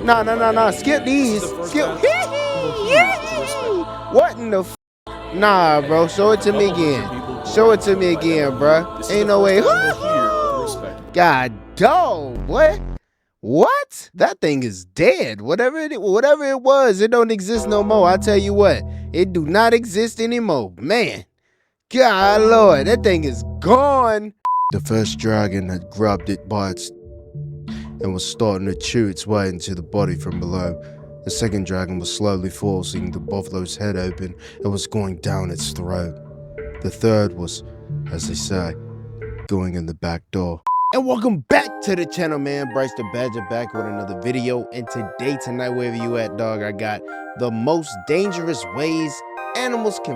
Nah. Skip these. Skip. What in the f? Nah, bro. Show it to me again. Show it to me again, bro. Ain't no way. God dog, what? What? That thing is dead. Whatever it was, it don't exist no more. I tell you what, it do not exist anymore. Man, God Lord, that thing is gone. The first dragon had grabbed it by its and was starting to chew its way into the body from below. The second dragon was slowly forcing the buffalo's head open and was going down its throat. The third was, as they say, going in the back door. And welcome back to the channel, man. BryceDaBadger back with another video. And tonight, wherever you at, dog, I got the most dangerous ways animals can...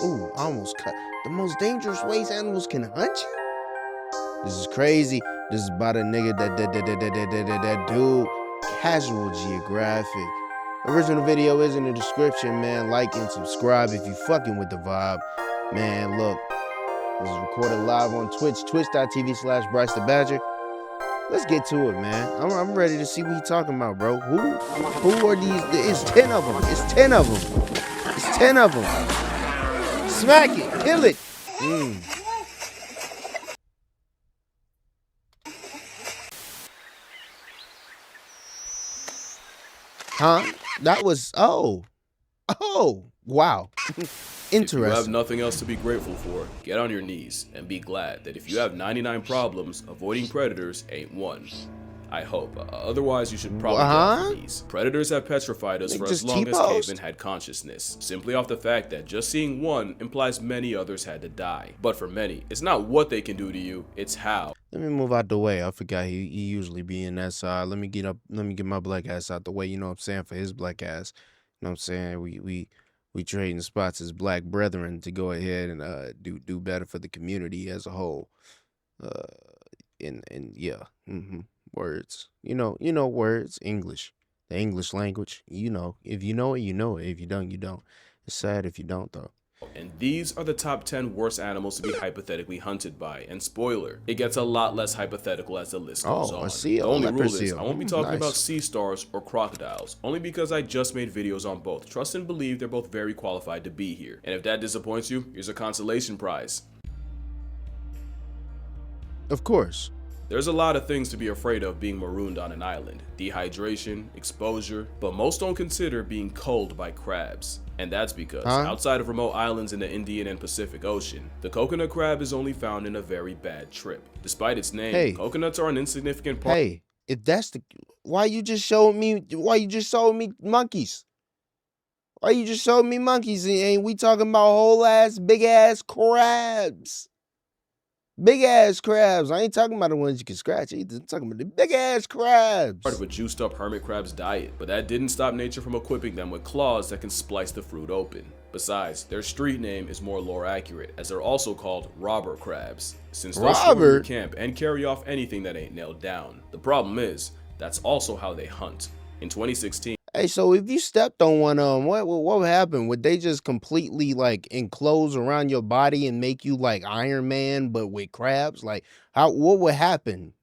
Ooh, I almost cut. The most dangerous ways animals can hunt you? This is crazy. This is about a nigga that dude. Casual Geographic. Original video is in the description, man. Like and subscribe if you fucking with the vibe. Man, look. This is recorded live on Twitch, twitch.tv/BryceDaBadger. Let's get to it, man. I'm ready to see what he's talking about, bro. Who are these? It's 10 of them. It's 10 of them. It's 10 of them. Smack it. Kill it. Huh? That was, oh, wow. Interesting. If you have nothing else to be grateful for, get on your knees and be glad that if you have 99 problems, avoiding predators ain't one. I hope. Otherwise, you should probably get on your knees. Predators have petrified us for as long as cavemen had consciousness, simply off the fact that just seeing one implies many others had to die. But for many, it's not what they can do to you, it's how. Let me move out the way. I forgot he usually be in that side. Let me get my black ass out the way, you know what I'm saying, for his black ass. You know what I'm saying? We trading spots as black brethren to go ahead and do better for the community as a whole. And yeah. Words. You know words, English. The English language. You know. If you know it, you know it. If you don't, you don't. It's sad if you don't, though. And these are the top 10 worst animals to be hypothetically hunted by. And spoiler, it gets a lot less hypothetical as the list goes on. A seal. The only rule is I won't be talking about sea stars or crocodiles, only because I just made videos on both. Trust and believe they're both very qualified to be here. And if that disappoints you, here's a consolation prize. Of course. There's a lot of things to be afraid of being marooned on an island. Dehydration, exposure, but most don't consider being culled by crabs. And that's because outside of remote islands in the Indian and Pacific Ocean, the coconut crab is only found in a very bad trip. Despite its name, coconuts are an insignificant part. Hey, if that's the... Why you just showed me monkeys? Why you just showed me monkeys and we talking about whole ass, big ass crabs? Big ass crabs. I ain't talking about the ones you can scratch either. I'm talking about the big ass crabs. Part of a juiced up hermit crab's diet, but that didn't stop nature from equipping them with claws that can splice the fruit open. Besides, their street name is more lore accurate, as they're also called robber crabs, since they'll steal your camp and carry off anything that ain't nailed down. The problem is, that's also how they hunt. In 2016, hey, so if you stepped on one of them, what would happen? Would they just completely like enclose around your body and make you like Iron Man, but with crabs? Like, what would happen?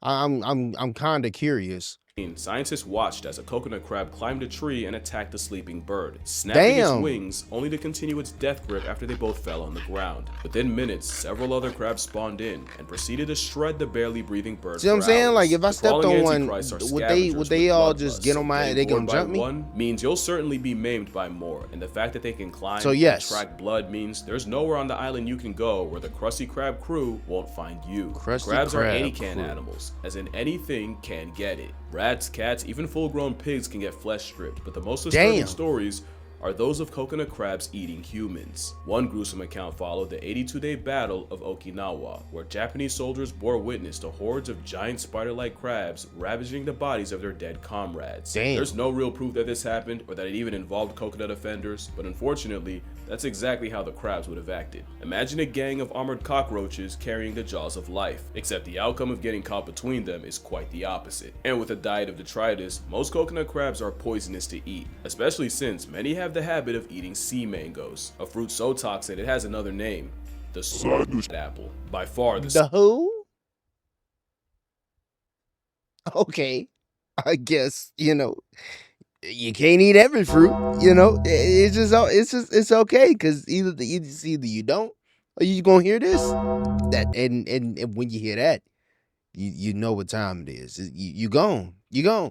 I'm kind of curious. scientists watched as a coconut crab climbed a tree and attacked a sleeping bird, snapping its wings only to continue its death grip after they both fell on the ground. Within minutes, several other crabs spawned in and proceeded to shred the barely breathing bird. See what I'm saying? Like if I stepped on one, would they all just get on my head? They gonna jump me? One means you'll certainly be maimed by more, and the fact that they can climb and track blood means there's nowhere on the island you can go where the Krusty Krab crew won't find you. Crabs are any can animals, as in anything can get it. Rats, cats, even full-grown pigs can get flesh stripped, but the most disturbing stories are those of coconut crabs eating humans. One gruesome account followed the 82-day Battle of Okinawa, where Japanese soldiers bore witness to hordes of giant spider-like crabs ravaging the bodies of their dead comrades. There's no real proof that this happened or that it even involved coconut offenders, but unfortunately, that's exactly how the crabs would have acted. Imagine a gang of armored cockroaches carrying the jaws of life, except the outcome of getting caught between them is quite the opposite. And with a diet of detritus, most coconut crabs are poisonous to eat, especially since many have the habit of eating sea mangoes, a fruit so toxic it has another name, the sardus apple. By far the who? Okay. I guess, you know, you can't eat every fruit, you know. It's okay, because either you don't, or you gonna hear this. And when you hear that, you know what time it is. You gone.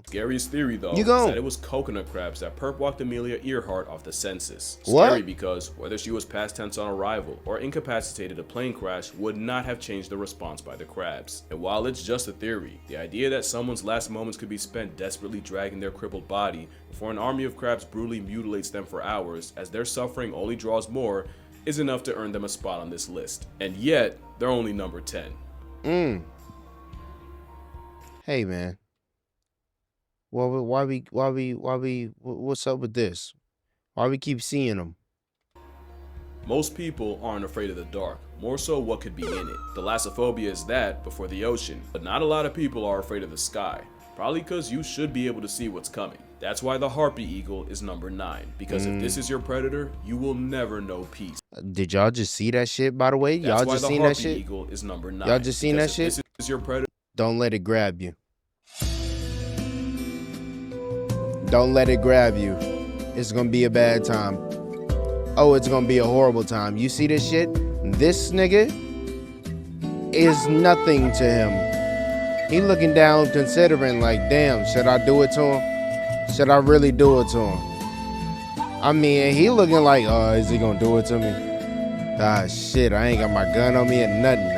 Scariest theory, though, You is gone. that it was coconut crabs that perp walked Amelia Earhart off the census. What? Scary because whether she was past tense on arrival or incapacitated a plane crash would not have changed the response by the crabs. And while it's just a theory, the idea that someone's last moments could be spent desperately dragging their crippled body before an army of crabs brutally mutilates them for hours as their suffering only draws more is enough to earn them a spot on this list. And yet, they're only number 10. Hey, man. What's up with this? Why we keep seeing them? Most people aren't afraid of the dark, more so what could be in it. Thalassophobia is that before the ocean, but not a lot of people are afraid of the sky. Probably because you should be able to see what's coming. That's why the harpy eagle is number 9, because if this is your predator, you will never know peace. Did y'all just see that shit, by the way? Y'all just seen that shit? That's why the harpy eagle is number 9. Y'all just seen that shit? If this is your predator, don't let it grab you. Don't let it grab you. It's gonna be a bad time. Oh, it's gonna be a horrible time. You see this shit? This nigga is nothing to him. He looking down, considering like, damn, should I do it to him? Should I really do it to him? I mean, he looking like, is he gonna do it to me? Ah, shit, I ain't got my gun on me or nothing.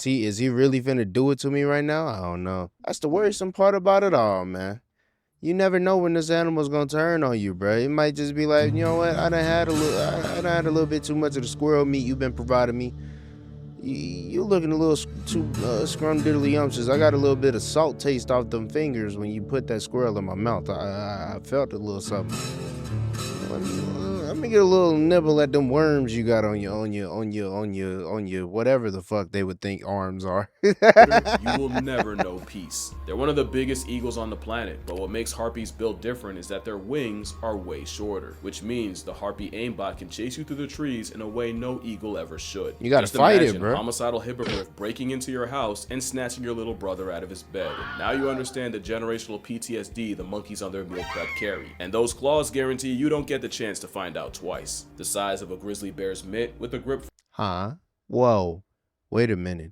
Is he really finna do it to me right now? I don't know. That's the worrisome part about it all, man. You never know when this animal's gonna turn on you, bro. It might just be like, you know what? I done had a little bit too much of the squirrel meat you've been providing me. You looking a little too scrumdiddly-umptious. I got a little bit of salt taste off them fingers when you put that squirrel in my mouth. I felt a little something. Let me get a little nibble at them worms you got on your whatever the fuck they would think arms are. you will never know peace. They're one of the biggest eagles on the planet, but what makes harpies built different is that their wings are way shorter, which means the harpy aimbot can chase you through the trees in a way no eagle ever should. You gotta fight it, bro. Homicidal hippogriff breaking into your house and snatching your little brother out of his bed. And now you understand the generational PTSD the monkeys on their meal prep carry. And those claws guarantee you don't get the chance to find out twice. The size of a grizzly bear's mitt with a grip. Huh? Whoa. Wait a minute.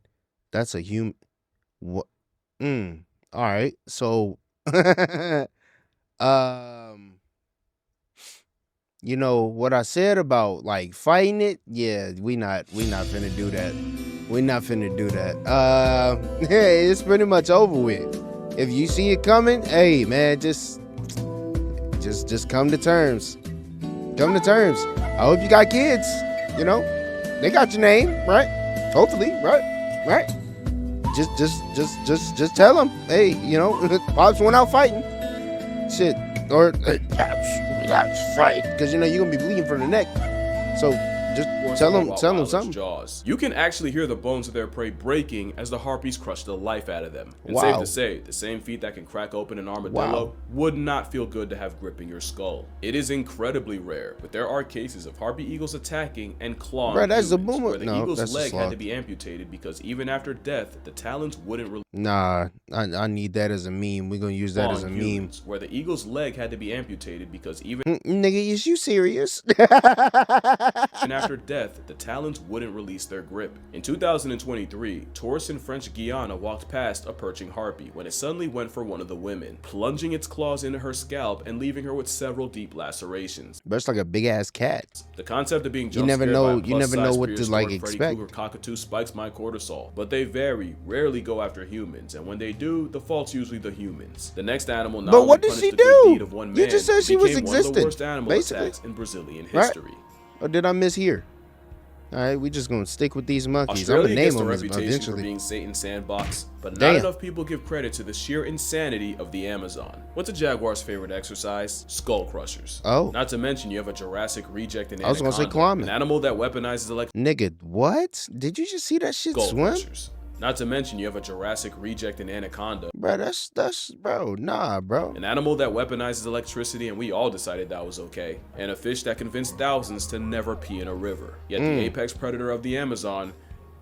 That's a human. What? All right. So, you know what I said about like fighting it? Yeah, we not finna do that. We not finna do that. Hey, it's pretty much over with. If you see it coming, hey man, just come to terms. Come to terms. I hope you got kids. You know, they got your name, right? Hopefully, right? Just tell them, hey, you know, Pops went out fighting. Shit, or Pops fight, because you know you're gonna be bleeding from the neck. So just tell them something. Jaws. You can actually hear the bones of their prey breaking as the harpies crush the life out of them. And wow. Safe to say, the same feet that can crack open an armadillo wow. would not feel good to have gripping your skull. It is incredibly rare, but there are cases of harpy eagles attacking and clawing that's humans, a boomer. where the eagle's leg had to be amputated because even after death, the talons wouldn't release. Nah, I need that as a meme. We're gonna use that as a meme. Where the eagle's leg had to be amputated because even nigga, is you serious? and after death, the talons wouldn't release their grip. In 2023, tourists in French Guiana walked past a perching harpy when it suddenly went for one of the women, plunging its claws into her scalp and leaving her with several deep lacerations. But it's like a big ass cat. The concept of being you never know what to like expect. Freddy cockatoo spikes my cortisol, but they rarely go after humans, and when they do, the fault's usually the humans. The next animal not only punished the good deed of one man, you just said she was one of the worst animal attacks in Brazilian history. Or did I mishear? All right, we just gonna stick with these monkeys. Australia I'm gonna name them reputation for being Satan's sandbox, but not enough people give credit to the sheer insanity of the Amazon. What's a jaguar's favorite exercise? Skull crushers. Oh. Not to mention you have a Jurassic reject in I was gonna say climbing. An animal that weaponizes Nigga, what? Did you just see that shit skull swim? Crushers. Not to mention you have a Jurassic reject in anaconda. Bro, bro, nah, bro. An animal that weaponizes electricity, and we all decided that was okay. And a fish that convinced thousands to never pee in a river. Yet the apex predator of the Amazon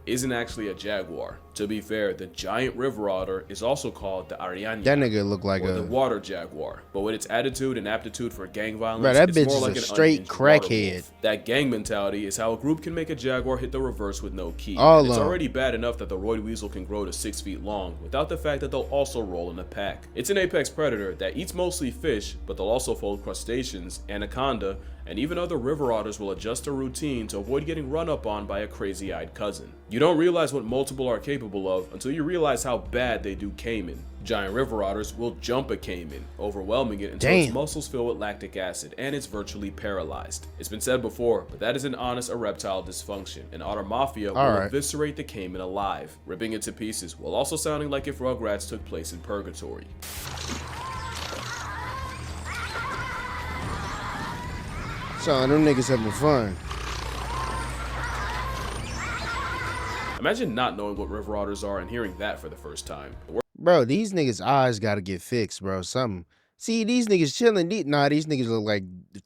isn't actually a jaguar. To be fair, the giant river otter is also called the Ariana. That nigga look like the water jaguar, but with its attitude and aptitude for gang violence, bro, that it's bitch more is like a an straight crackhead. That gang mentality is how a group can make a jaguar hit the reverse with no key. All It's already bad enough that the roid weasel can grow to 6 feet long, without the fact that they'll also roll in a pack. It's an apex predator that eats mostly fish, but they'll also fold crustaceans, anaconda, and even other river otters will adjust their routine to avoid getting run up on by a crazy-eyed cousin. You don't realize what multiple are capable of until you realize how bad they do caiman. Giant river otters will jump a caiman, overwhelming it until its muscles fill with lactic acid and it's virtually paralyzed. It's been said before, but that is an honest erectile dysfunction. An otter mafia will eviscerate the caiman alive, ripping it to pieces, while also sounding like if Rugrats took place in purgatory. So them niggas having fun. Imagine not knowing what river otters are and hearing that for the first time. Bro, these niggas' eyes gotta get fixed, bro. Something. See, these niggas chilling. Nah, these niggas look like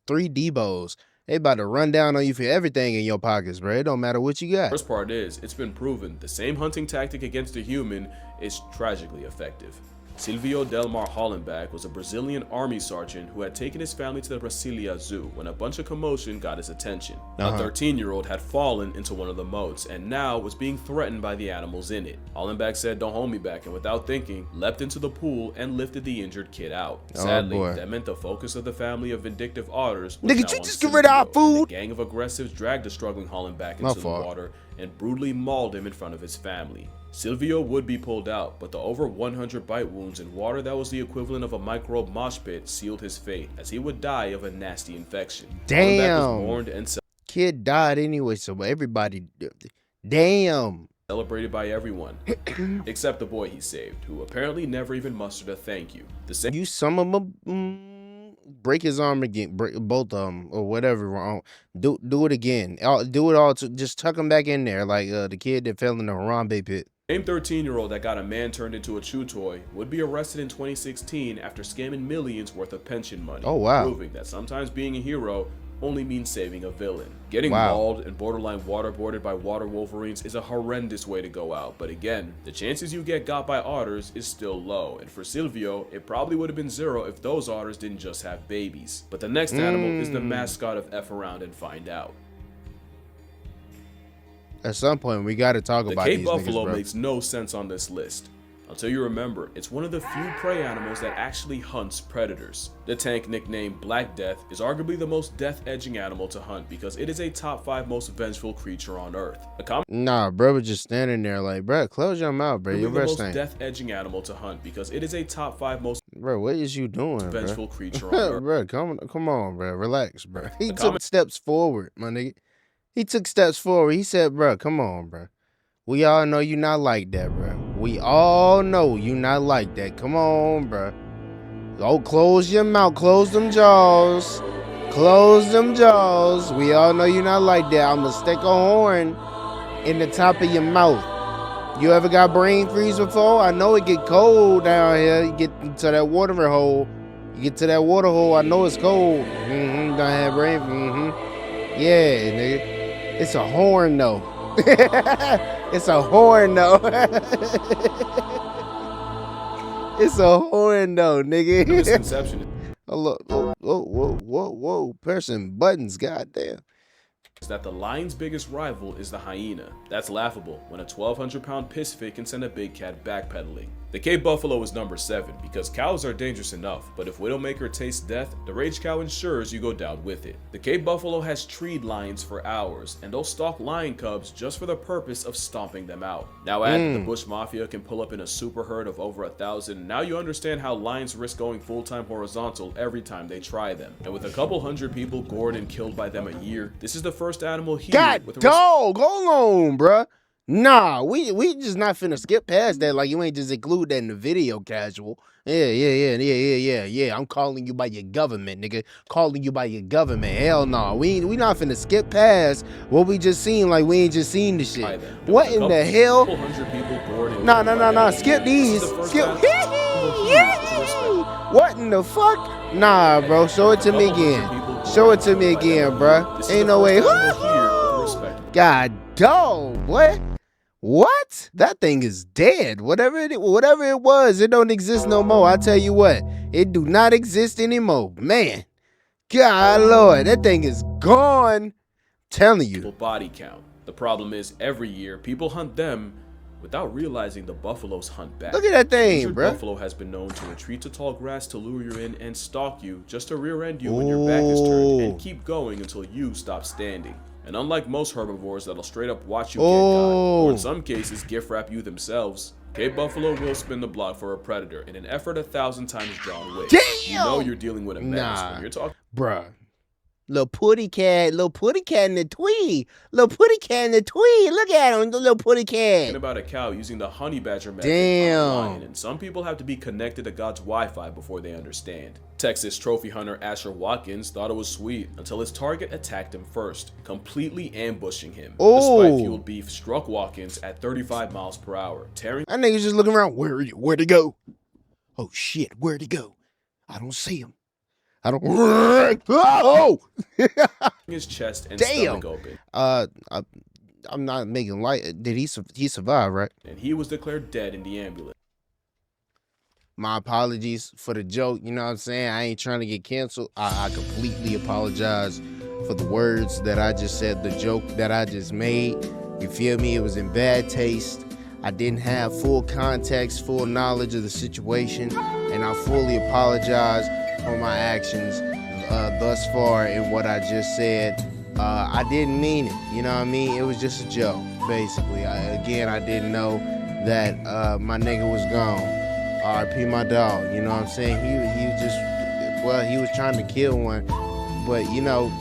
3 Debos. They about to run down on you for everything in your pockets, bro. It don't matter what you got. First part is, it's been proven the same hunting tactic against a human is tragically effective. Silvio Delmar Hollenbach was a Brazilian army sergeant who had taken his family to the Brasilia Zoo when a bunch of commotion got his attention. A 13-year-old had fallen into one of the moats and now was being threatened by the animals in it. Hollenbach said, "Don't hold me back," and without thinking, leapt into the pool and lifted the injured kid out. Sadly, that meant the focus of the family of vindictive otters was nigga, now you on just get rid of our food. The gang of aggressives dragged the struggling Hollenbach into the water and brutally mauled him in front of his family. Silvio would be pulled out, but the over 100 bite wounds in water that was the equivalent of a microbe mosh pit sealed his fate, as he would die of a nasty infection. Damn. Was mourned and kid died anyway, so everybody, damn. Celebrated by everyone, except the boy he saved, who apparently never even mustered a thank you. You some of them break his arm again, break both of them or whatever. Do it again. Do it all. Just tuck him back in there, like the kid that fell in the Harambe pit. Same 13-year-old that got a man turned into a chew toy would be arrested in 2016 after scamming millions worth of pension money. Oh wow! Proving that sometimes being a hero only means saving a villain. Getting mauled and borderline waterboarded by water wolverines is a horrendous way to go out, but again, the chances you get got by otters is still low, and for Silvio, it probably would have been 0 if those otters didn't just have babies. But the next animal is the mascot of F Around and Find Out. At some point, we got to talk about these niggas, bro. The Cape buffalo makes no sense on this list. Until you remember, it's one of the few prey animals that actually hunts predators. The tank, nicknamed Black Death, is arguably the most death-edging animal to hunt because it is a top 5 most vengeful creature on Earth. Nah, bro was just standing there like, bro, close your mouth, bro. You're the most death-edging animal to hunt because it is a top 5 most what is you doing, vengeful creature on Earth. Bro, come on, bro. Relax, bro. He took steps forward, my nigga. He took steps forward. He said, bro, come on, bro. We all know you not like that, bro. We all know you not like that. Come on, bro. Go close your mouth. Close them jaws. Close them jaws. We all know you not like that. I'm going to stick a horn in the top of your mouth. You ever got brain freeze before? I know it get cold down here. You get to that water hole. You get to that water hole. I know it's cold. Don't have brain. Yeah, nigga. It's a horn, though. It's a horn, though. It's a horn, though, nigga. Misconception. Whoa. Pressing buttons, goddamn. Is that the lion's biggest rival is the hyena. That's laughable when a 1,200-pound piss fit can send a big cat backpedaling. The Cape buffalo is number 7 because cows are dangerous enough, but if Widowmaker tastes death, the rage cow ensures you go down with it. The Cape buffalo has treed lions for hours, and they'll stalk lion cubs just for the purpose of stomping them out. Now add that the bush mafia can pull up in a super herd of over 1,000, now you understand how lions risk going full-time horizontal every time they try them. And with a couple hundred people gored and killed by them a year, this is the first animal here with a hold on, bruh. Nah, we just not finna skip past that. Like, you ain't just include that in the video, casual. Yeah. I'm calling you by your government, nigga. Calling you by your government. Hell no. We not finna skip past what we just seen. Like, we ain't just seen the shit. What in the hell? Nah. Skip these. Skip. What in the fuck? Nah, bro. Show it to me again. Show it to me again, bro. Ain't no way. God dog, boy. What? That thing is dead. Whatever it was, it don't exist no more. I tell you what, it do not exist anymore. Man, God Lord, that thing is gone. Telling you. Body count. The problem is every year people hunt them without realizing the buffaloes hunt back. Look at that thing, bro. Buffalo has been known to retreat to tall grass to lure you in and stalk you just to rear end you when your back is turned and keep going until you stop standing. And unlike most herbivores that'll straight up watch you get caught, or in some cases gift wrap you themselves, Cape Buffalo will spin the block for a predator in an effort 1,000 times John Wick. Damn! You know you're dealing with a menace when you're talking. Bruh. Little putty cat in the tweed. Little putty cat in the tweed. Look at him, the little putty cat. About a cow using the honey badger method. Damn. And some people have to be connected to God's Wi-Fi before they understand. Texas trophy hunter Asher Watkins thought it was sweet until his target attacked him first, completely ambushing him. The spike-fueled beef struck Watkins at 35 miles per hour, tearing. That nigga's just looking around. Where'd he go? Oh shit, where'd he go? I don't see him. I don't. Oh! his chest and stomach open. I'm not making light. Did he survive, right? And he was declared dead in the ambulance. My apologies for the joke. You know what I'm saying? I ain't trying to get canceled. I completely apologize for the words that I just said, the joke that I just made. You feel me? It was in bad taste. I didn't have full context, full knowledge of the situation, and I fully apologize for my actions thus far in what I just said. I didn't mean it, you know what I mean? It was just a joke, basically. I didn't know that my nigga was gone. R.I.P. my dog, you know what I'm saying? He was just, well, he was trying to kill one, but you know,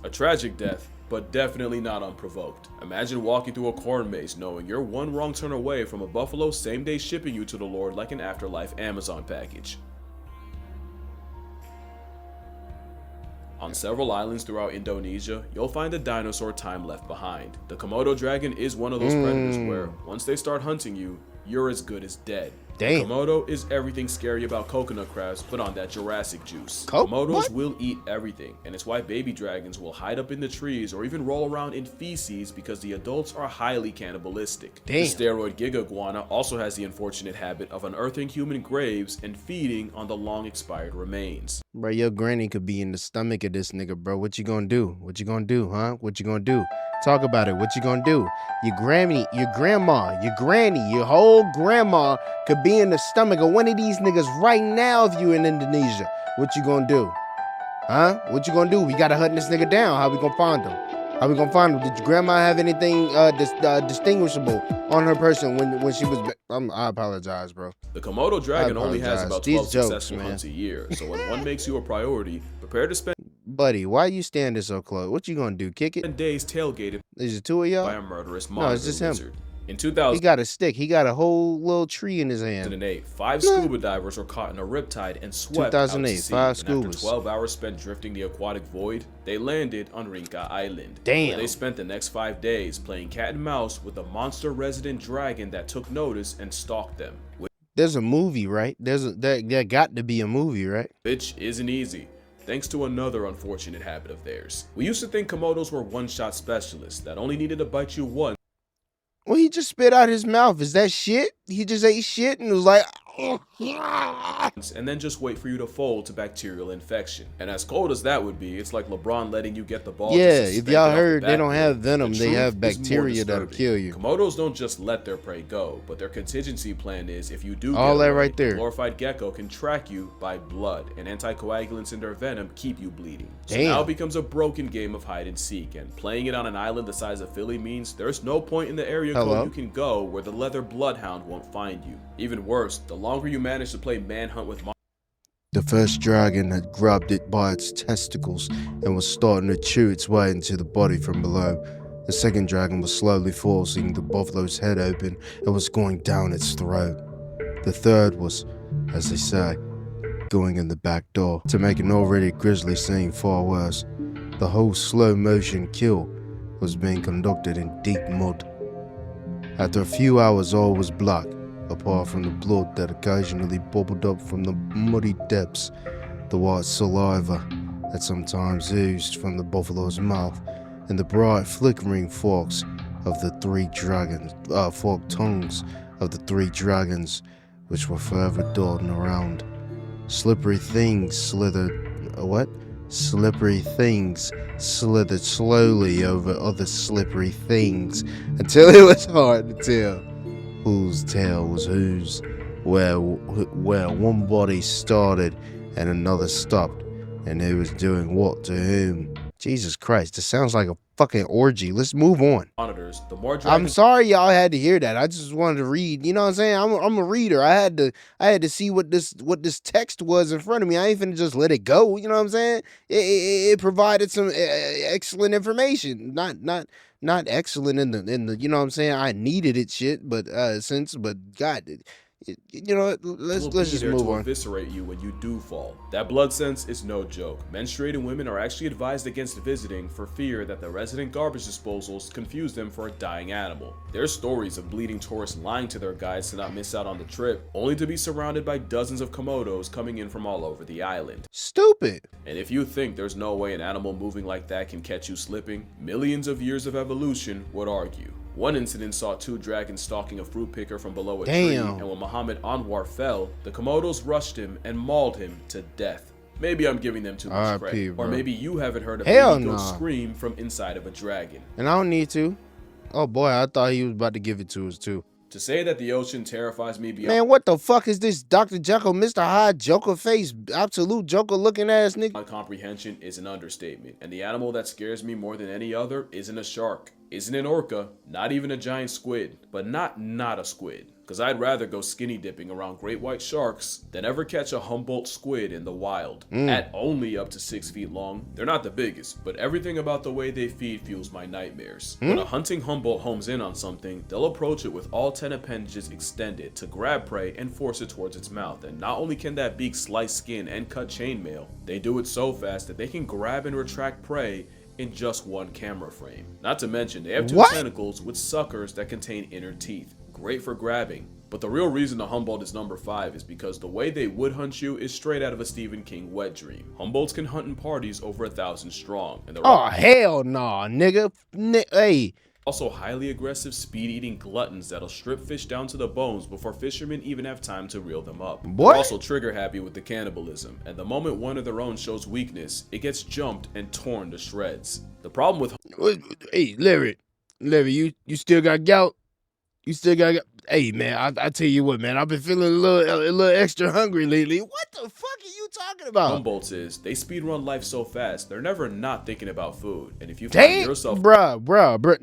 a tragic death, but definitely not unprovoked. Imagine walking through a corn maze knowing you're one wrong turn away from a buffalo same-day shipping you to the Lord like an afterlife Amazon package. On several islands throughout Indonesia, you'll find a dinosaur time left behind. The Komodo dragon is one of those predators where, once they start hunting you, you're as good as dead. Damn. Komodo is everything scary about coconut crabs, but on that Jurassic juice. Komodos will eat everything, and it's why baby dragons will hide up in the trees or even roll around in feces because the adults are highly cannibalistic. Damn. The steroid giga iguana also has the unfortunate habit of unearthing human graves and feeding on the long expired remains. Bro, your granny could be in the stomach of this nigga, bro. What you gonna do? What you gonna do, huh? What you gonna do? Talk about it. What you gonna do? Your granny, your grandma, your granny, your whole grandma could be in the stomach of one of these niggas right now if you in Indonesia. What you gonna do? Huh? What you gonna do? We gotta hunt this nigga down. How we gonna find him? How we gonna find him? Did your grandma have anything distinguishable on her person when she was... I apologize, bro. The Komodo dragon only has about 12 successful hunts a year, so when one makes you a priority, prepare to spend... Buddy, why you standing so close? What you gonna do? Kick it? ...days tailgated Is it two of y'all? ...by a murderous monster it's just him. lizard. In 2000, he got a stick. He got a whole little tree in his hand. 2008, 5 scuba divers were caught in a riptide and swept 2008, out to sea. 5 and scubas. after 12 hours spent drifting the aquatic void, they landed on Rinca Island. Damn. Where they spent the next 5 days playing cat and mouse with a monster resident dragon that took notice and stalked them. There's a movie, right? There got to be a movie, right? Which isn't easy, thanks to another unfortunate habit of theirs. We used to think Komodos were one-shot specialists that only needed to bite you once. Well, he just spit out his mouth. Is that shit? He just ate shit and was like... and then just wait for you to fold to bacterial infection. And as cold as that would be, it's like LeBron letting you get the ball. Yeah, if y'all heard, they don't have venom. They have bacteria that'll kill you. Komodos don't just let their prey go, but their contingency plan is if you do all that right there, the glorified gecko can track you by blood, and anticoagulants in their venom keep you bleeding. So now it becomes a broken game of hide and seek, and playing it on an island the size of Philly means there's no point in the area code you can go where the leather bloodhound won't find you. Even worse, the longer you manage to play manhunt with the first dragon had grabbed it by its testicles and was starting to chew its way into the body from below. The second dragon was slowly forcing the buffalo's head open and was going down its throat. The third was, as they say, going in the back door. To make an already grisly scene far worse, the whole slow-motion kill was being conducted in deep mud. After a few hours, all was black, apart from the blood that occasionally bubbled up from the muddy depths. The white saliva that sometimes oozed from the buffalo's mouth, and the bright flickering forks of the forked tongues of the 3 dragons, which were forever dawdling around. Slippery things Slippery things slithered slowly over other slippery things until it was hard to tell whose tail was whose, where one body started and another stopped, and who was doing what to whom. Jesus Christ, this sounds like a fucking orgy. Let's move on. Monitors, the more I'm sorry y'all had to hear that. I just wanted to read. You know what I'm saying? I'm a reader. I had to see what this text was in front of me. I ain't finna just let it go. You know what I'm saying? It provided some excellent information. Not excellent in the you know what I'm saying? I needed it shit, but God, you know what? Let's just move on. Eviscerate you when you do fall. That blood sense is no joke. Menstruating women are actually advised against visiting for fear that the resident garbage disposals confuse them for a dying animal. There's stories of bleeding tourists lying to their guides to not miss out on the trip, only to be surrounded by dozens of komodos coming in from all over the island. Stupid. And if you think there's no way an animal moving like that can catch you slipping, millions of years of evolution would argue. One incident saw 2 dragons stalking a fruit picker from below a tree, and when Muhammad Anwar fell, the komodos rushed him and mauled him to death. Maybe I'm giving them too much credit, or maybe you haven't heard a baby goat scream from inside of a dragon. And I don't need to. Oh boy, I thought he was about to give it to us too. To say that the ocean terrifies me beyond— Man, what the fuck is this Dr. Jekyll, Mr. Hyde, Joker face, absolute Joker looking ass nigga? Comprehension is an understatement, and the animal that scares me more than any other isn't a shark, isn't an orca, not even a giant squid, but not a squid. Cause I'd rather go skinny dipping around great white sharks than ever catch a Humboldt squid in the wild. At only up to 6 feet long, they're not the biggest, but everything about the way they feed fuels my nightmares. When a hunting Humboldt homes in on something, they'll approach it with all 10 appendages extended to grab prey and force it towards its mouth. And not only can that beak slice skin and cut chainmail, they do it so fast that they can grab and retract prey in just one camera frame. Not to mention, they have 2 tentacles with suckers that contain inner teeth. Great for grabbing. But the real reason the Humboldt is number 5 is because the way they would hunt you is straight out of a Stephen King wet dream. Humboldts can hunt in parties over 1,000 strong. And oh hell nah, nigga. Hey. Also highly aggressive speed-eating gluttons that'll strip fish down to the bones before fishermen even have time to reel them up. They're also trigger happy with the cannibalism, and the moment one of their own shows weakness, it gets jumped and torn to shreds. The problem with— Hey, Larry, you still got gout? You still got gout? Hey man, I tell you what, man, I've been feeling a little extra hungry lately. What the fuck are you talking about? Humboldts is, they speed run life so fast, they're never not thinking about food. And if you find yourself— bruh,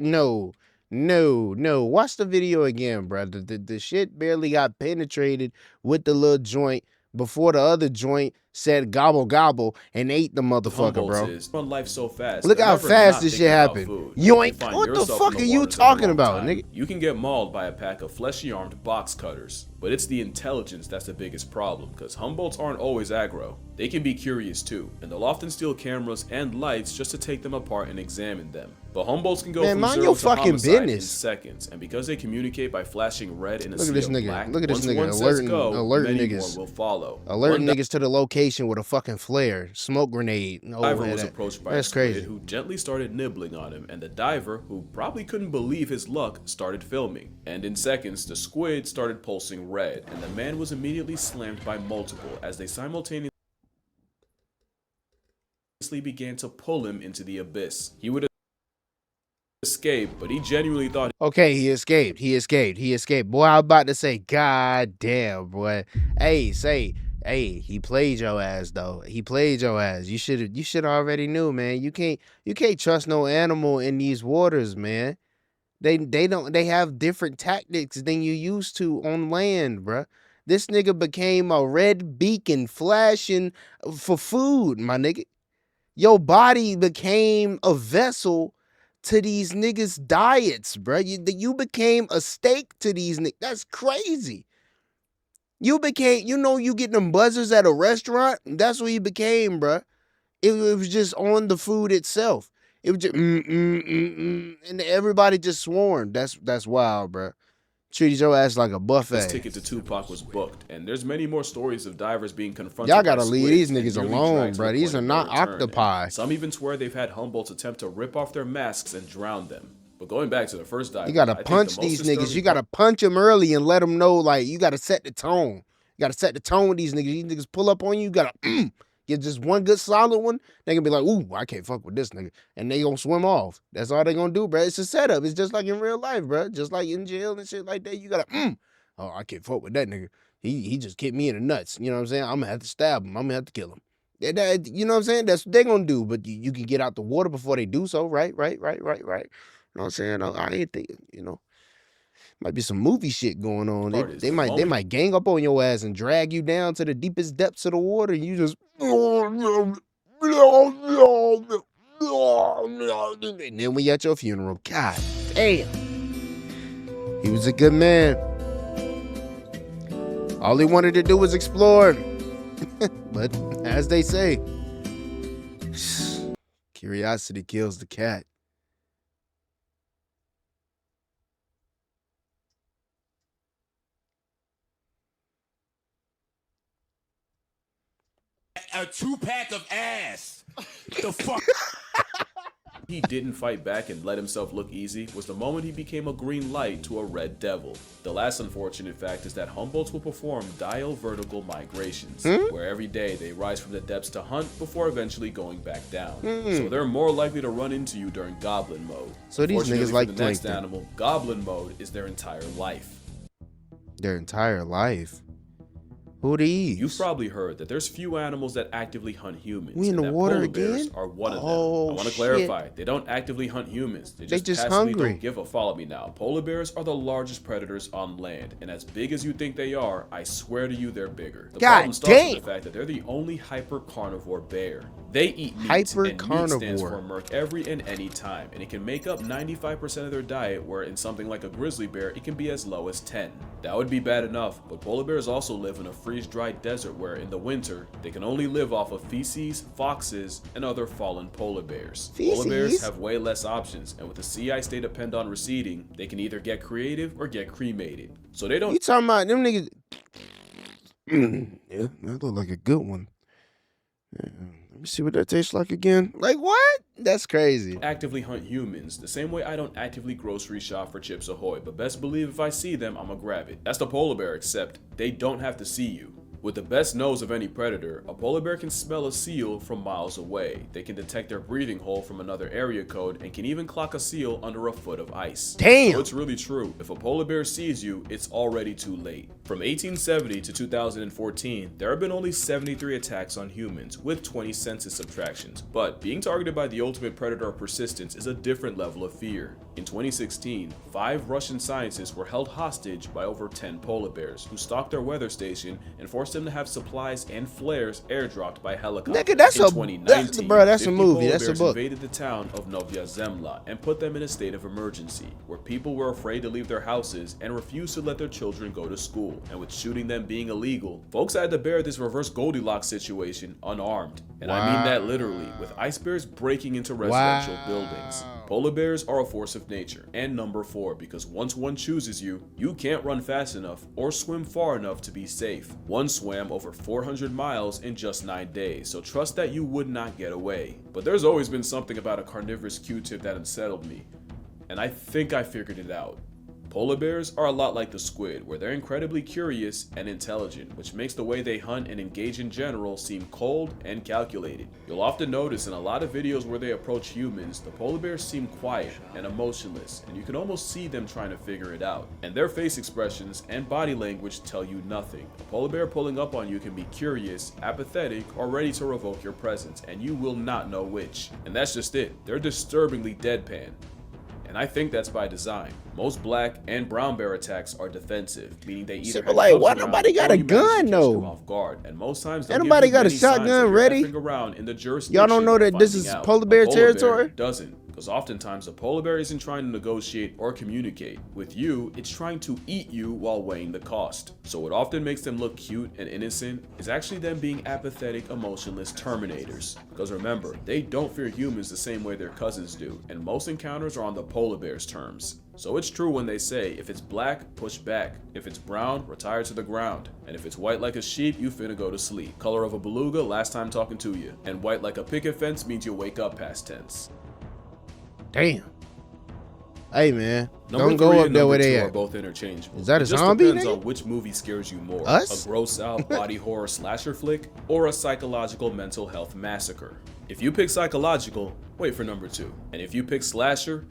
no. Watch the video again, bruh. The shit barely got penetrated with the little joint before the other joint said gobble gobble and ate the motherfucker, bro. Run life so fast. Look how fast this shit happened. Yoink! What the fuck are you talking about, nigga? You can get mauled by a pack of fleshy armed box cutters, but it's the intelligence that's the biggest problem, because Humboldts aren't always aggro. They can be curious too, and they'll often steal cameras and lights just to take them apart and examine them. But Humboldts can go from 0 to homicide in seconds, and because they communicate by flashing red in a sea of black, look at this nigga alerting niggas will follow. Alerting niggas to the location with a fucking flare, smoke grenade. Diver was approached by a squid who gently started nibbling on him, and the diver, who probably couldn't believe his luck, started filming. And in seconds, the squid started pulsing red, and the man was immediately slammed by multiple as they simultaneously began to pull him into the abyss. He would escape, but he genuinely thought— okay, he escaped. Boy, I'm about to say, god damn, boy. Hey, he played your ass though. He played your ass. You should already knew, man. You can't trust no animal in these waters, man. They have different tactics than you used to on land, bruh. This nigga became a red beacon flashing for food, my nigga. Your body became a vessel to these niggas' diets, bruh. You became a steak to these niggas. That's crazy. You became, you get them buzzers at a restaurant? That's what you became, bruh. It was just on the food itself. It was just, and everybody just swarmed. That's wild, bruh. Treated your ass like a buffet. His ticket to Tupac was booked, and there's many more stories of divers being confronted. Y'all gotta leave these niggas alone, bro. These are not octopi. Some even swear they've had Humboldts attempt to rip off their masks and drown them. But going back to the first dive, you gotta punch these niggas. You gotta punch them early and let them know, like, you gotta set the tone. You gotta set the tone with these niggas. These niggas pull up on you. You gotta get just one good solid one. They gonna be like, ooh, I can't fuck with this nigga, and they gonna swim off. That's all they gonna do, bro. It's a setup. It's just like in real life, bro. Just like in jail and shit like that. You gotta oh, I can't fuck with that nigga. He just kicked me in the nuts. You know what I'm saying? I'm gonna have to stab him. I'm gonna have to kill him. You know what I'm saying? That's what they gonna do. But you can get out the water before they do so. Right. You know what I'm saying? I ain't thinking, you know. Might be some movie shit going on. They might gang up on your ass and drag you down to the deepest depths of the water. And you just and then we at your funeral. God damn. He was a good man. All he wanted to do was explore. But as they say, curiosity kills the cat. A 2-pack of ass. The fuck? He didn't fight back and let himself look easy was the moment he became a green light to a red devil. The last unfortunate fact is that Humboldts will perform diel vertical migrations, where every day they rise from the depths to hunt before eventually going back down. So they're more likely to run into you during goblin mode. So these niggas like the next animal, goblin mode is their entire life. Their entire life? Who these? You've probably heard that there's few animals that actively hunt humans. We in the water again? Are one of them. Oh, I want to clarify. They don't actively hunt humans. They just passively hungry. don't give a follow me now. Polar bears are the largest predators on land, and as big as you think they are, I swear to you they're bigger. The problem starts with the fact that they're the only hyper-carnivore bear. They eat meat, and meat stands for murk every and any time, and it can make up 95% of their diet, where in something like a grizzly bear, it can be as low as 10. That would be bad enough, but polar bears also live in a freeze-dried desert where in the winter, they can only live off of feces, foxes, and other fallen polar bears. Polar bears have way less options, and with the sea ice they depend on receding, they can either get creative or get cremated. So they don't— You talking about them niggas? Yeah, that look like a good one. Yeah. Let me see what that tastes like again. Like what? That's crazy. Actively hunt humans, the same way I don't actively grocery shop for Chips Ahoy, but best believe if I see them, I'ma grab it. That's the polar bear, except they don't have to see you. With the best nose of any predator, a polar bear can smell a seal from miles away. They can detect their breathing hole from another area code and can even clock a seal under a foot of ice. Damn! So it's really true. If a polar bear sees you, it's already too late. From 1870 to 2014, there have been only 73 attacks on humans, with 20 census subtractions. But being targeted by the ultimate predator of persistence is a different level of fear. In 2016, 5 Russian scientists were held hostage by over 10 polar bears, who stalked their weather station and forced them to have supplies and flares airdropped by helicopter. Nigga, that's in 2019, that's a movie. That's a book. Invaded the town of Novaya Zemlya and put them in a state of emergency, where people were afraid to leave their houses and refused to let their children go to school. And with shooting them being illegal, folks had to bear this reverse Goldilocks situation unarmed. And I mean that literally, with ice bears breaking into residential buildings. Polar bears are a force of nature, and number 4, because once one chooses you, you can't run fast enough or swim far enough to be safe. One swam over 400 miles in just 9 days, so trust that you would not get away. But there's always been something about a carnivorous Q-tip that unsettled me, and I think I figured it out. Polar bears are a lot like the squid, where they're incredibly curious and intelligent, which makes the way they hunt and engage in general seem cold and calculated. You'll often notice in a lot of videos where they approach humans, the polar bears seem quiet and emotionless, and you can almost see them trying to figure it out. And their face expressions and body language tell you nothing. A polar bear pulling up on you can be curious, apathetic, or ready to revoke your presence, and you will not know which. And that's just it. They're disturbingly deadpan. And I think that's by design. Most black and brown bear attacks are defensive, meaning they either like, why nobody got a gun though? Off guard, and most times nobody got a shotgun ready. Y'all don't know that this is polar bear territory? Doesn't. Because oftentimes a polar bear isn't trying to negotiate or communicate. With you, it's trying to eat you while weighing the cost. So what often makes them look cute and innocent is actually them being apathetic, emotionless terminators. Because remember, they don't fear humans the same way their cousins do, and most encounters are on the polar bear's terms. So it's true when they say, if it's black, push back. If it's brown, retire to the ground. And if it's white like a sheep, you finna go to sleep. Color of a beluga, last time talking to you. And white like a picket fence means you'll wake up past tense. Damn. Hey, man. Number Don't go up there where they are at. both interchangeable. Is that a it just zombie, depends nigga? on which movie scares you more. Us? A gross out body horror slasher flick or a psychological mental health massacre. If you pick psychological, wait for number 2. And if you pick slasher,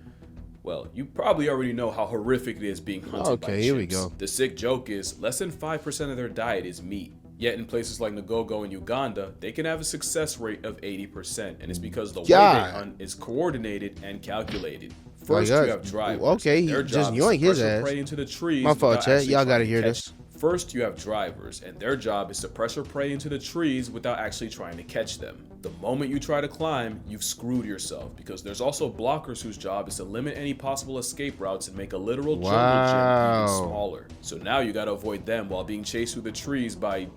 well, you probably already know how horrific it is being hunted by chimps. Okay, here we go. The sick joke is less than 5% of their diet is meat. Yet in places like Nagogo and Uganda, they can have a success rate of 80%. And it's because the way they hunt is coordinated and calculated. First, you have drivers. Okay, their just job yoink is to his pressure ass. prey into the trees. My fault, chat. Y'all gotta hear this. First, you have drivers, and their job is to pressure prey into the trees without actually trying to catch them. The moment you try to climb, you've screwed yourself, because there's also blockers whose job is to limit any possible escape routes and make a literal jungle gym even smaller. So now you gotta avoid them while being chased through the trees by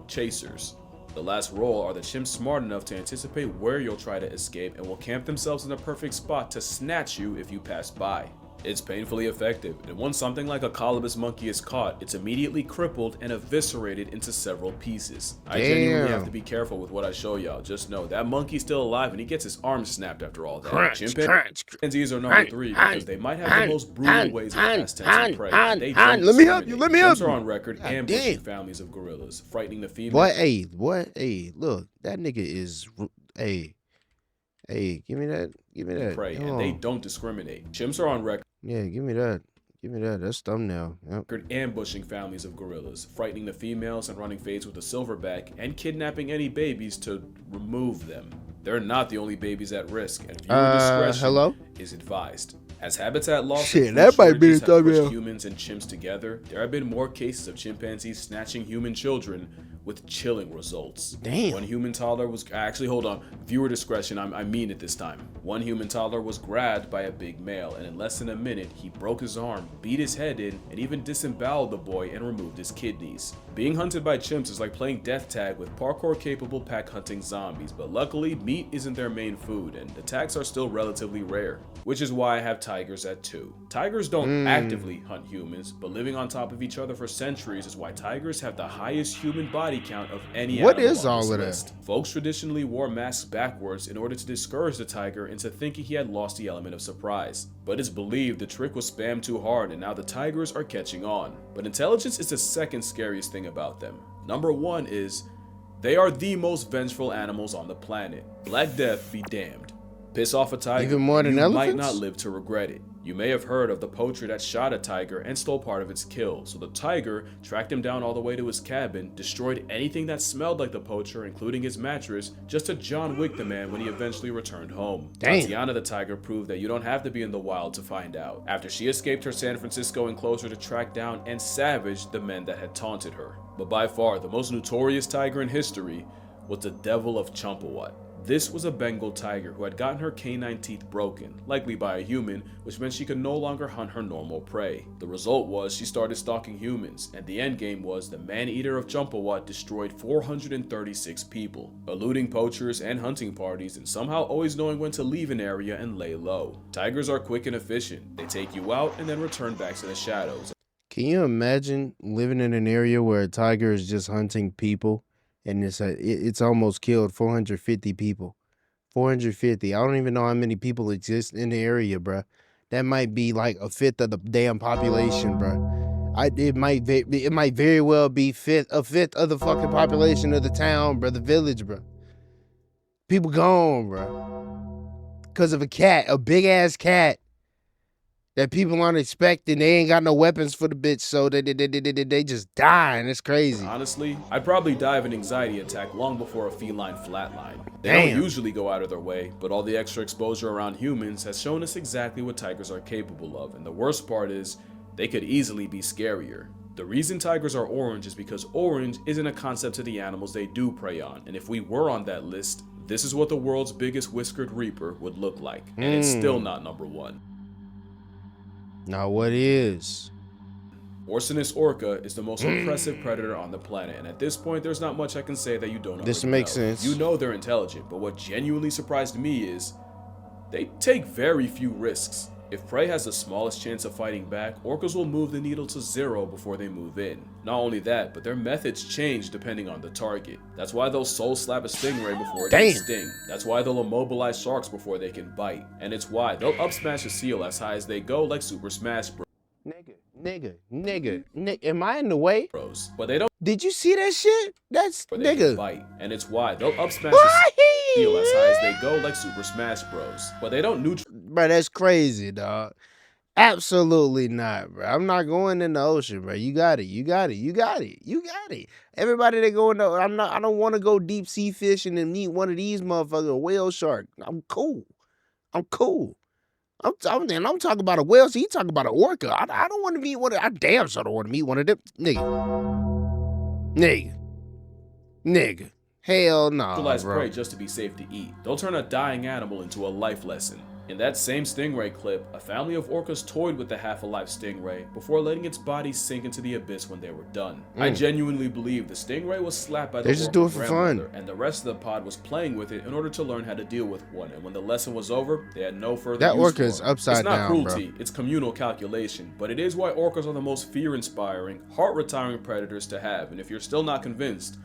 chasers. The last role are the chimps smart enough to anticipate where you'll try to escape and will camp themselves in the perfect spot to snatch you if you pass by. It's painfully effective, and once something like a colobus monkey is caught, it's immediately crippled and eviscerated into several pieces. I genuinely have to be careful with what I show y'all. Just know that monkey's still alive and he gets his arm snapped after all that. Chimpanzees are number 3 because they might have the most brutal ways of past tense and prey. Let me help you. Chimps are on record ambushing families of gorillas, frightening the females. Hey, look, that nigga is, hey, give me that. Prey, and they don't discriminate. Chimps are on record. Yeah, give me that. That's thumbnail. Yep. Ambushing families of gorillas, frightening the females and running fades with a silverback, and kidnapping any babies to remove them. They're not the only babies at risk, and viewer discretion is advised. As habitat loss that might be the have pushed humans and chimps together, there have been more cases of chimpanzees snatching human children with chilling results. Damn. One human toddler was hold on. Viewer discretion, I mean it this time. One human toddler was grabbed by a big male, and in less than a minute, he broke his arm, beat his head in, and even disemboweled the boy and removed his kidneys. Being hunted by chimps is like playing death tag with parkour-capable pack hunting zombies, but luckily, meat isn't their main food, and attacks are still relatively rare, which is why I have tigers at 2. Tigers don't actively hunt humans, but living on top of each other for centuries is why tigers have the highest human body count of any animal. What is all of that? Folks traditionally wore masks backwards in order to discourage the tiger into thinking he had lost the element of surprise. But it's believed the trick was spammed too hard and now the tigers are catching on. But intelligence is the second scariest thing about them. Number 1 is they are the most vengeful animals on the planet. Black Death be damned. Piss off a tiger, even more than you elephants? might not live to regret it. You may have heard of the poacher that shot a tiger and stole part of its kill, so the tiger tracked him down all the way to his cabin, destroyed anything that smelled like the poacher, including his mattress, just to John Wick the man when he eventually returned home. Tatiana the tiger proved that you don't have to be in the wild to find out, after she escaped her San Francisco enclosure to track down and savage the men that had taunted her. But by far, the most notorious tiger in history was the Devil of Champawat. This was a Bengal tiger who had gotten her canine teeth broken, likely by a human, which meant she could no longer hunt her normal prey. The result was she started stalking humans, and the endgame was the man-eater of Champawat destroyed 436 people, eluding poachers and hunting parties and somehow always knowing when to leave an area and lay low. Tigers are quick and efficient. They take you out and then return back to the shadows. Can you imagine living in an area where a tiger is just hunting people? And it's almost killed 450 people. 450. I don't even know how many people exist in the area, bruh. That might be like a fifth of the damn population, bruh. It might very well be a fifth of the fucking population of the town, bruh, the village, bruh. People gone, bruh. Because of a cat, a big ass cat that people aren't expecting. They ain't got no weapons for the bitch, so they just dying. It's crazy. Honestly, I'd probably die of an anxiety attack long before a feline flatline. They don't usually go out of their way, but all the extra exposure around humans has shown us exactly what tigers are capable of, and the worst part is, they could easily be scarier. The reason tigers are orange is because orange isn't a concept to the animals they do prey on, and if we were on that list, this is what the world's biggest whiskered reaper would look like, and it's still not number 1. Now what is? Orcinus orca is the most impressive predator on the planet, and at this point there's not much I can say that you don't already know. This makes sense. You know they're intelligent, but what genuinely surprised me is they take very few risks. If prey has the smallest chance of fighting back, orcas will move the needle to 0 before they move in. Not only that, but their methods change depending on the target. That's why they'll soul slap a stingray before it can sting. That's why they'll immobilize sharks before they can bite. And it's why they'll up smash a seal as high as they go like Super Smash Bros. Nigga, am I in the way? But they don't. Did you see that shit? That's nigga. Bite. And it's why they'll up smash a seal as high as they go like Super Smash Bros. But they don't Bro, that's crazy, dog. Absolutely not, bro. I'm not going in the ocean, bro. You got it. Everybody that go in the, I don't want to go deep sea fishing and meet one of these motherfuckers, a whale shark. I'm cool. I'm talking about a whale, so you talking about an orca. I don't want to meet one of, I damn sure don't want to meet one of them. Nigga. Hell no, utilize bro. prey just to be safe to eat. They'll turn a dying animal into a life lesson. In that same stingray clip, a family of orcas toyed with the half-alive stingray before letting its body sink into the abyss when they were done. I genuinely believe the stingray was slapped by the just do it for fun, and the rest of the pod was playing with it in order to learn how to deal with one. And when the lesson was over, they had no further that use orca for is it. upside down, It's not cruelty, bro. it's communal calculation, but it is why orcas are the most fear-inspiring, heart-retiring predators to have. And if you're still not convinced,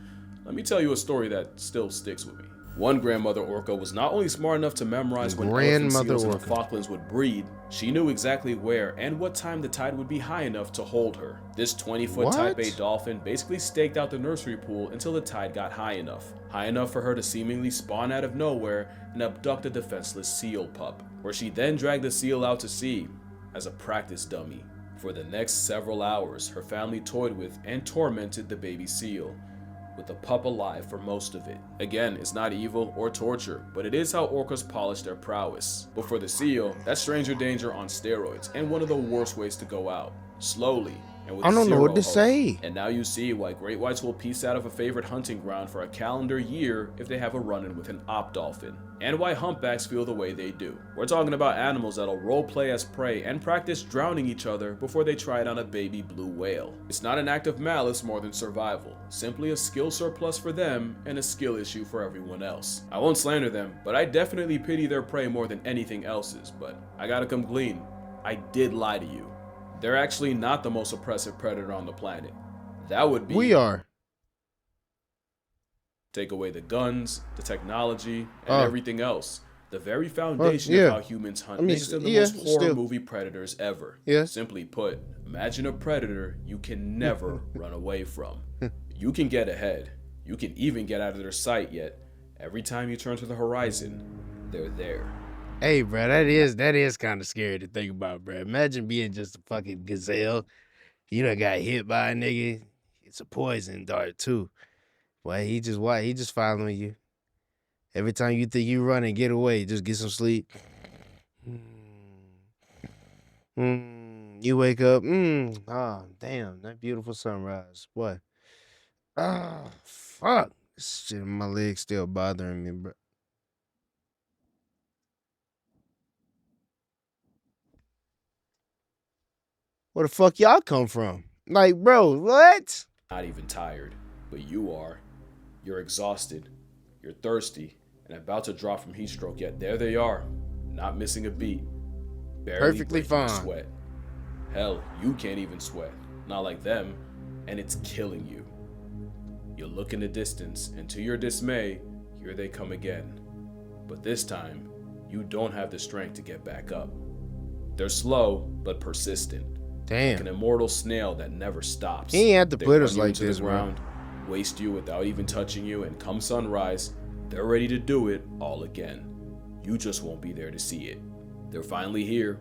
let me tell you a story that still sticks with me. One grandmother orca was not only smart enough to memorize when elephant seals in the Falklands would breed, she knew exactly where and what time the tide would be high enough to hold her. This 20-foot type A dolphin basically staked out the nursery pool until the tide got high enough for her to seemingly spawn out of nowhere and abduct a defenseless seal pup, where she then dragged the seal out to sea as a practice dummy. For the next several hours, her family toyed with and tormented the baby seal, with the pup alive for most of it. Again, it's not evil or torture, but it is how orcas polish their prowess. But for the seal, that's stranger danger on steroids, and one of the worst ways to go out. Slowly, and with I don't know what to hope. say. And now you see why great whites will piece out of a favorite hunting ground for a calendar year if they have a run-in with an op dolphin. And why humpbacks feel the way they do. We're talking about animals that'll role play as prey and practice drowning each other before they try it on a baby blue whale. It's not an act of malice more than survival, simply a skill surplus for them and a skill issue for everyone else. I won't slander them, but I definitely pity their prey more than anything else's, but I gotta come clean. I did lie to you. They're actually not the most oppressive predator on the planet. That would be... We are. Take away the guns, the technology, and everything else. The very foundation of how humans hunt makes them the most horror movie predators ever. Simply put, imagine a predator you can never run away from. You can get ahead. You can even get out of their sight, yet every time you turn to the horizon, they're there. Hey, bro, that is kind of scary to think about, bro. Imagine being just a fucking gazelle. You done got hit by a nigga. It's a poison dart, too. Boy, he just following you. Every time you think you run and get away, just get some sleep. You wake up. Oh, damn, that beautiful sunrise. Boy. Oh, fuck. Shit, my leg's still bothering me, bro. Where the fuck y'all come from? Like, bro, what? Not even tired, but you are. You're exhausted, you're thirsty, and about to drop from heat stroke, yet there they are, not missing a beat. Barely perfectly breaking a fine. sweat. Hell, you can't even sweat. Not like them, and it's killing you. You look in the distance, and to your dismay, here they come again. But this time, you don't have the strength to get back up. They're slow, but persistent. Damn. Like an immortal snail that never stops. He ain't have to They put run us you like into this, the bro. ground, waste you without even touching you, and come sunrise, they're ready to do it all again. You just won't be there to see it. They're finally here.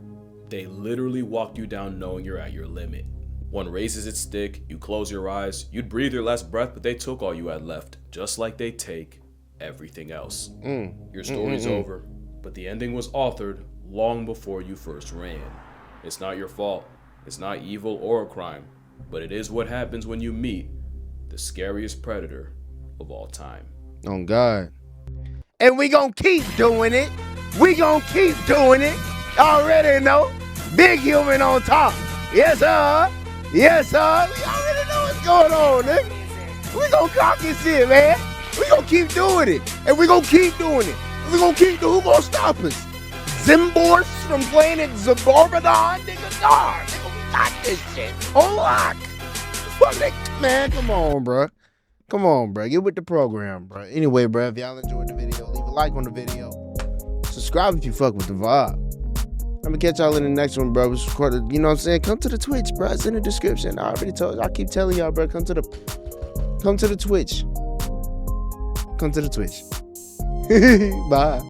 They literally walk you down knowing you're at your limit. One raises its stick, you close your eyes, you'd breathe your last breath, but they took all you had left, just like they take everything else. Your story's over, but the ending was authored long before you first ran. It's not your fault. It's not evil or a crime, but it is what happens when you meet the scariest predator of all time. On God. And we gonna keep doing it. We gonna keep doing it. Already know. Big human on top. Yes, sir. Yes, sir. We already know what's going on, nigga. We gonna cock this shit, man. We gonna keep doing it. And we gonna keep doing it. We gonna keep doing it. Who gonna stop us? Zimbor from playing at Zaborbadon, nigga. Dog, nigga, we got this shit on lock. Man, come on, bro. Come on, bro. Get with the program, bro. Anyway, bro, if y'all enjoyed the video, leave a like on the video. Subscribe if you fuck with the vibe. I'm gonna catch y'all in the next one, bro. It's recorded, you know what I'm saying? Come to the Twitch, bro. It's in the description. I already told you. I keep telling y'all, bro. Come to the Twitch. Come to the Twitch. Bye.